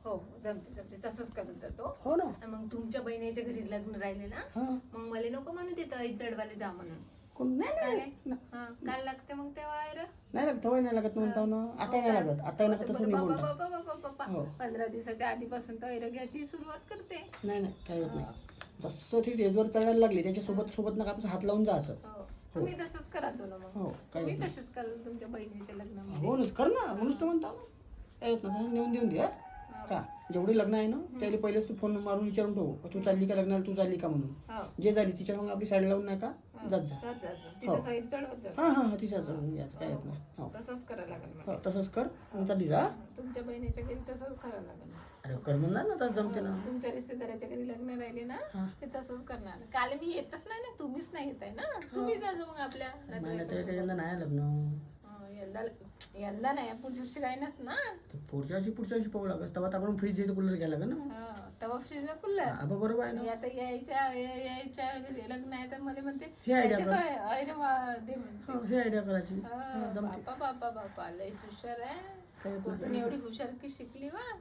हो जमते तसंच करत जातो. हो ना. मग तुमच्या बहिणीच्या घरी लग्न राहिले ना, हा. मग मला नको म्हणू देतं आई चढवायला जा म्हणून. कोण नाही काय नाही हा काल लागते मग तेव्हा आयर नाही लागत, हवाय नाही लागत म्हणता ना. आता नाही लागत, आता नका तसं निघून टाक. हो. 15 दिवसाच्या आधीपासून तर घ्यायची सुरुवात करते. नाही नाही काही होत नाही. जसं ती स्टेजवर चढायला लागली त्याच्यासोबत सोबत नका आपण हात लावून जायचं. तुम्ही तसंच करायचो ना मग. हो काही तुम्ही होत नाही. तसंच कराल तुमच्या बहिणीच्या लग्नामध्ये. हो ना कर ना म्हणूनच तर म्हणता ना. काही होत नाही, तसं नेऊन देऊन दे. का जेवढी लग्न आहे ना त्याला पहिलेच तू फोन मारून विचारून ठेव तू चालली का लग्नाला, तू चालली का म्हणून. जे झाली तिच्या मग आपली साडी लावून नाही का जात जा. तिच्या साईड चढवत जा. हां हां तिच्या चढवून घ्यायचं काही होत नाही. हो तसंच करायला लागेल मला. हो तसंच कर आणि चालली जा. तुमच्या बहिणीच्या घरी तसंच करायला लागेल. अरे कर म्हणणार ना तर जमते ना. तुमच्या रिश्तेदाराच्या घरी लग्न राहिले ना ते तसंच करणार. काल मी येतच नाही ना, तुम्हीच नाही येत आहे ना. तुम्ही जायचं मग आपल्या नाही त्याच्यानं नाही लग्न. यंदा नाही पुढच्या वर्षी राहीनच ना. पुढच्या वर्षी पाहू लागत तेव्हा आपण फ्रीज येतो कूलर घ्यायला लागेल ना. तेव्हा फ्रीज ना कुल्लर. बरोबर आहे ना. आता यायच्या घरी लग्न आहे तर मला म्हणते हे आयडिया दे म्हणते. हे आयडिया करायची. बापा लय हुशार आहे. एवढी हुशार की शिकली वा.